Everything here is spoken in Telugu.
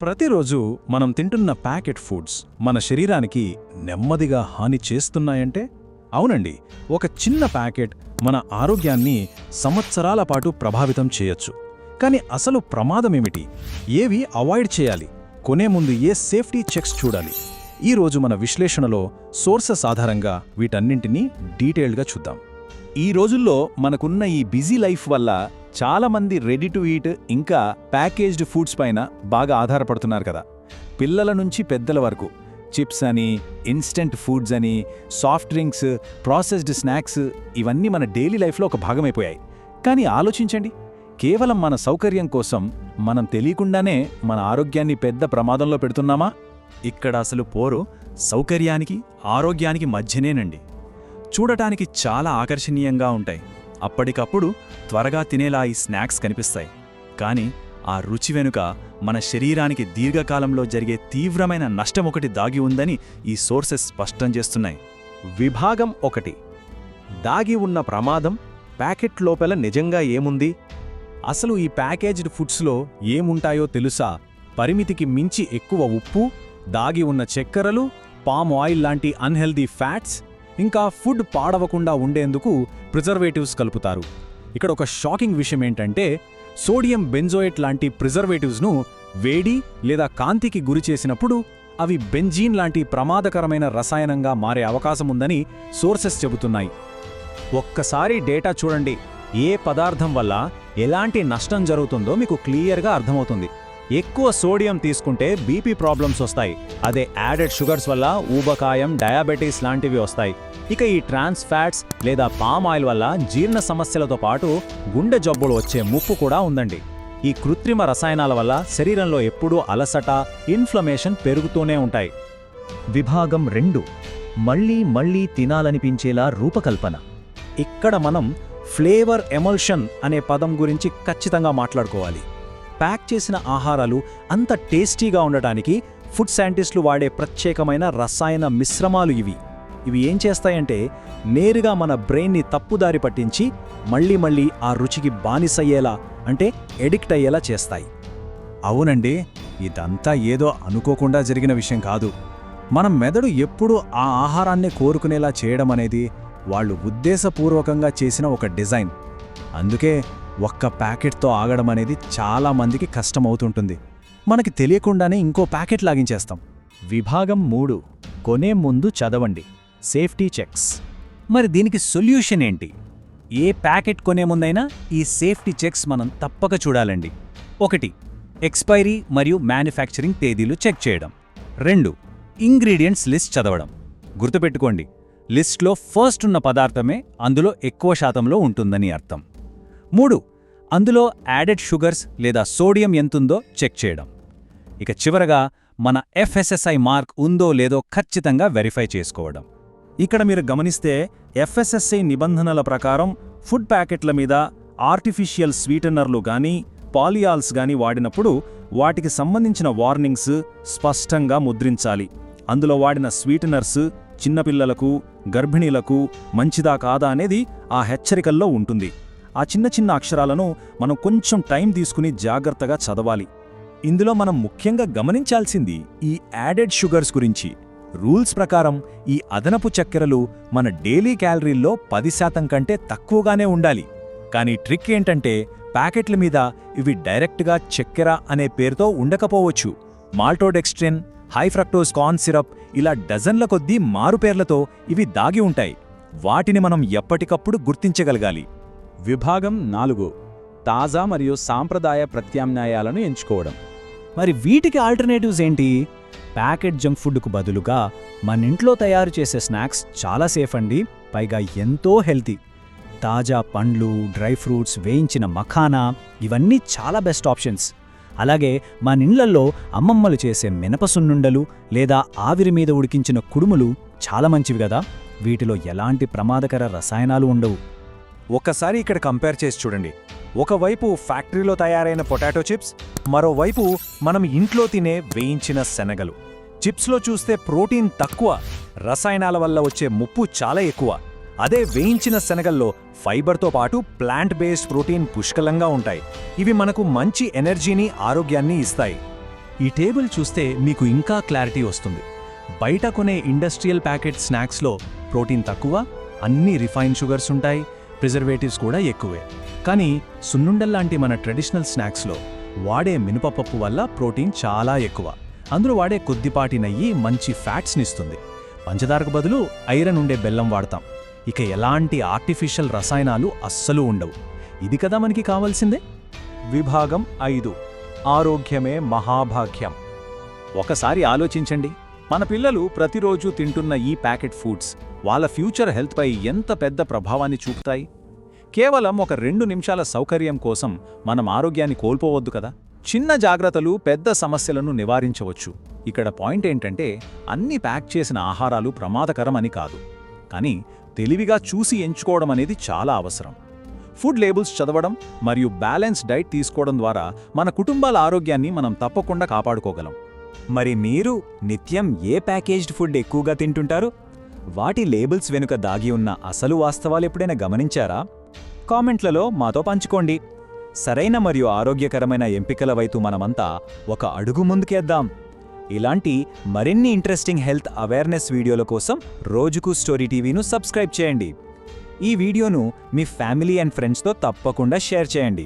ప్రతిరోజు మనం తింటున్న ప్యాకెట్ ఫుడ్స్ మన శరీరానికి నెమ్మదిగా హాని చేస్తున్నాయంటే అవునండి. ఒక చిన్న ప్యాకెట్ మన ఆరోగ్యాన్ని సంవత్సరాల పాటు ప్రభావితం చేయొచ్చు. కానీ అసలు ప్రమాదమేమిటి? ఏవి అవాయిడ్ చేయాలి? కొనే ముందు ఏ సేఫ్టీ చెక్స్ చూడాలి? ఈరోజు మన విశ్లేషణలో సోర్సెస్ ఆధారంగా వీటన్నింటినీ డీటెయిల్డ్గా చూద్దాం. ఈ రోజుల్లో మనకున్న ఈ బిజీ లైఫ్ వల్ల చాలామంది రెడీ టు ఈట్ ఇంకా ప్యాకేజ్డ్ ఫుడ్స్ పైన బాగా ఆధారపడుతున్నారు కదా. పిల్లల నుంచి పెద్దల వరకు చిప్స్ అని, ఇన్స్టెంట్ ఫుడ్స్ అని, సాఫ్ట్ డ్రింక్స్, ప్రాసెస్డ్ స్నాక్స్ ఇవన్నీ మన డైలీ లైఫ్లో ఒక భాగమైపోయాయి. కానీ ఆలోచించండి, కేవలం మన సౌకర్యం కోసం మనం తెలియకుండానే మన ఆరోగ్యాన్ని పెద్ద ప్రమాదంలో పెడుతున్నామా? ఇక్కడ అసలు పోరు సౌకర్యానికి, ఆరోగ్యానికి మధ్యనేనండి. చూడటానికి చాలా ఆకర్షణీయంగా ఉంటాయి, అప్పటికప్పుడు త్వరగా తినేలా ఈ స్నాక్స్ కనిపిస్తాయి. కానీ ఆ రుచి వెనుక మన శరీరానికి దీర్ఘకాలంలో జరిగే తీవ్రమైన నష్టమొకటి దాగి ఉందని ఈ సోర్సెస్ స్పష్టం చేస్తున్నాయి. విభాగం 1. దాగి ఉన్న ప్రమాదం. ప్యాకెట్ లోపల నిజంగా ఏముంది? అసలు ఈ ప్యాకేజ్డ్ ఫుడ్స్లో ఏముంటాయో తెలుసా? పరిమితికి మించి ఎక్కువ ఉప్పు, దాగి ఉన్న చక్కెరలు, పామ్ ఆయిల్ లాంటి అన్హెల్దీ ఫ్యాట్స్, ఇంకా ఫుడ్ పాడవకుండా ఉండేందుకు ప్రిజర్వేటివ్స్ కలుపుతారు. ఇక్కడ ఒక షాకింగ్ విషయం ఏంటంటే, సోడియం బెంజోయేట్ లాంటి ప్రిజర్వేటివ్స్ను వేడి లేదా కాంతికి గురిచేసినప్పుడు అవి బెంజీన్ లాంటి ప్రమాదకరమైన రసాయనంగా మారే అవకాశముందని సోర్సెస్ చెబుతున్నాయి. ఒక్కసారి డేటా చూడండి, ఏ పదార్థం వల్ల ఎలాంటి నష్టం జరుగుతుందో మీకు క్లియర్గా అర్థమవుతుంది. ఎక్కువ సోడియం తీసుకుంటే బీపీ ప్రాబ్లమ్స్ వస్తాయి. అదే యాడెడ్ షుగర్స్ వల్ల ఊబకాయం, డయాబెటీస్ లాంటివి వస్తాయి. ఇక ఈ ట్రాన్స్ ఫ్యాట్స్ లేదా పామ్ ఆయిల్ వల్ల జీర్ణ సమస్యలతో పాటు గుండె జబ్బులు వచ్చే ముప్పు కూడా ఉందండి. ఈ కృత్రిమ రసాయనాల వల్ల శరీరంలో ఎప్పుడూ అలసట, ఇన్ఫ్లమేషన్ పెరుగుతూనే ఉంటాయి. విభాగం 2. మళ్ళీ తినాలనిపించేలా రూపకల్పన. ఇక్కడ మనం ఫ్లేవర్ ఎమల్షన్ అనే పదం గురించి ఖచ్చితంగా మాట్లాడుకోవాలి. ప్యాక్ చేసిన ఆహారాలు అంత టేస్టీగా ఉండటానికి ఫుడ్ సైంటిస్టులు వాడే ప్రత్యేకమైన రసాయన మిశ్రమాలు ఇవి ఏం చేస్తాయంటే, నేరుగా మన బ్రెయిన్ని తప్పుదారి పట్టించి మళ్ళీ ఆ రుచికి బానిసయ్యేలా, అంటే ఎడిక్ట్ అయ్యేలా చేస్తాయి. అవునండి, ఇదంతా ఏదో అనుకోకుండా జరిగిన విషయం కాదు. మన మెదడు ఎప్పుడూ ఆ ఆహారాన్నే కోరుకునేలా చేయడమనేది వాళ్ళు ఉద్దేశపూర్వకంగా చేసిన ఒక డిజైన్. అందుకే ఒక్క ప్యాకెట్తో ఆగడమనేది చాలామందికి కష్టమవుతుంటుంది. మనకి తెలియకుండానే ఇంకో ప్యాకెట్ లాగించేస్తాం. విభాగం 3. కొనే ముందు చదవండి. Safety checks. మరి దీనికి సొల్యూషన్ ఏంటి? ఏ ప్యాకెట్ కొనే ముందైనా ఈ సేఫ్టీ చెక్స్ మనం తప్పక చూడాలండి. 1. ఎక్స్పైరీ మరియు మ్యానుఫ్యాక్చరింగ్ తేదీలు చెక్ చేయడం. 2. ఇంగ్రీడియంట్స్ లిస్ట్ చదవడం. గుర్తుపెట్టుకోండి, లిస్ట్లో ఫస్ట్ ఉన్న పదార్థమే అందులో ఎక్కువ శాతంలో ఉంటుందని అర్థం. 3. అందులో యాడెడ్ షుగర్స్ లేదా సోడియం ఎంతుందో చెక్ చేయడం. ఇక చివరగా మన FSSAI మార్క్ ఉందో లేదో ఖచ్చితంగా వెరిఫై చేసుకోవడం. ఇక్కడ మీరు గమనిస్తే FSSAI నిబంధనల ప్రకారం ఫుడ్ ప్యాకెట్ల మీద ఆర్టిఫిషియల్ స్వీటనర్లు గానీ, పాలియాల్స్ గానీ వాడినప్పుడు వాటికి సంబంధించిన వార్నింగ్స్ స్పష్టంగా ముద్రించాలి. అందులో వాడిన స్వీటనర్స్ చిన్నపిల్లలకు, గర్భిణీలకు మంచిదా కాదా అనేది ఆ హెచ్చరికల్లో ఉంటుంది. ఆ చిన్న అక్షరాలను మనం కొంచెం టైం తీసుకుని జాగ్రత్తగా చదవాలి. ఇందులో మనం ముఖ్యంగా గమనించాల్సింది ఈ యాడెడ్ షుగర్స్ గురించి. రూల్స్ ప్రకారం ఈ అదనపు చక్కెరలు మన డైలీ క్యాలరీల్లో 10% కంటే తక్కువగానే ఉండాలి. కానీ ట్రిక్ ఏంటంటే, ప్యాకెట్ల మీద ఇవి డైరెక్ట్గా చక్కెర అనే పేరుతో ఉండకపోవచ్చు. Maltodextrin, high fructose corn syrup ఇలా డజన్ల కొద్దీ మారుపేర్లతో ఇవి దాగి ఉంటాయి. వాటిని మనం ఎప్పటికప్పుడు గుర్తించగలగాలి. విభాగం 4. తాజా మరియు సాంప్రదాయ ప్రత్యామ్నాయాలను ఎంచుకోవడం. మరి వీటికి ఆల్టర్నేటివ్స్ ఏంటి? ప్యాకెట్ జంక్ ఫుడ్కు బదులుగా మన ఇంట్లో తయారు చేసే స్నాక్స్ చాలా సేఫ్ అండి, పైగా ఎంతో హెల్తీ. తాజా పండ్లు, డ్రై ఫ్రూట్స్, వేయించిన మఖానా ఇవన్నీ చాలా బెస్ట్ ఆప్షన్స్. అలాగే మన ఇళ్లల్లో అమ్మమ్మలు చేసే మినపసున్నుండలు లేదా ఆవిరి మీద ఉడికించిన కుడుములు చాలా మంచివి కదా. వీటిలో ఎలాంటి ప్రమాదకర రసాయనాలు ఉండవు. ఒక్కసారి ఇక్కడ కంపేర్ చేసి చూడండి. ఒకవైపు ఫ్యాక్టరీలో తయారైన పొటాటో చిప్స్, మరోవైపు మనం ఇంట్లో తినే వేయించిన శనగలు. చిప్స్లో చూస్తే ప్రోటీన్ తక్కువ, రసాయనాల వల్ల వచ్చే ముప్పు చాలా ఎక్కువ. అదే వేయించిన శనగల్లో ఫైబర్తో పాటు ప్లాంట్ బేస్డ్ ప్రోటీన్ పుష్కలంగా ఉంటాయి. ఇవి మనకు మంచి ఎనర్జీని, ఆరోగ్యాన్ని ఇస్తాయి. ఈ టేబుల్ చూస్తే మీకు ఇంకా క్లారిటీ వస్తుంది. బయట కొనే ఇండస్ట్రియల్ ప్యాకెట్ స్నాక్స్లో ప్రోటీన్ తక్కువ, అన్ని రిఫైన్ షుగర్స్ ఉంటాయి, ప్రిజర్వేటివ్స్ కూడా ఎక్కువే. కానీ సున్నుండల్లాంటి మన ట్రెడిషనల్ స్నాక్స్లో వాడే మినపప్పు వల్ల ప్రోటీన్ చాలా ఎక్కువ. అందులో వాడే కొద్దిపాటి నెయ్యి మంచి ఫ్యాట్స్నిస్తుంది. పంచదారకు బదులు ఐరన్ ఉండే బెల్లం వాడతాం. ఇక ఎలాంటి ఆర్టిఫిషియల్ రసాయనాలు అస్సలు ఉండవు. ఇది కదా మనకి కావాల్సిందే. విభాగం 5 ఆరోగ్యమే మహాభాగ్యం. ఒకసారి ఆలోచించండి, మన పిల్లలు ప్రతిరోజు తింటున్న ఈ ప్యాకెట్ ఫుడ్స్ వాళ్ళ ఫ్యూచర్ హెల్త్పై ఎంత పెద్ద ప్రభావాన్ని చూపుతాయి. కేవలం ఒక 2 నిమిషాల సౌకర్యం కోసం మనం ఆరోగ్యాన్ని కోల్పోవద్దు కదా. చిన్న జాగ్రత్తలు పెద్ద సమస్యలను నివారించవచ్చు. ఇక్కడ పాయింట్ ఏంటంటే, అన్ని ప్యాక్ చేసిన ఆహారాలు ప్రమాదకరమని కాదు, కానీ తెలివిగా చూసి ఎంచుకోవడం అనేది చాలా అవసరం. ఫుడ్ లేబుల్స్ చదవడం మరియు బ్యాలెన్స్ డైట్ తీసుకోవడం ద్వారా మన కుటుంబాల ఆరోగ్యాన్ని మనం తప్పకుండా కాపాడుకోగలం. మరి మీరు నిత్యం ఏ ప్యాకేజ్డ్ ఫుడ్ ఎక్కువగా తింటుంటారు? వాటి లేబుల్స్ వెనుక దాగి ఉన్న అసలు వాస్తవాలు ఎప్పుడైనా గమనించారా? కామెంట్లలో మాతో పంచుకోండి. సరైన మరియు ఆరోగ్యకరమైన ఎంపికల వైపు మనమంతా ఒక అడుగు ముందుకేద్దాం. ఇలాంటి మరిన్ని ఇంట్రెస్టింగ్ హెల్త్ అవేర్నెస్ వీడియోల కోసం రోజుకు స్టోరీ టీవీను సబ్స్క్రైబ్ చేయండి. ఈ వీడియోను మీ ఫ్యామిలీ అండ్ ఫ్రెండ్స్తో తప్పకుండా షేర్ చేయండి.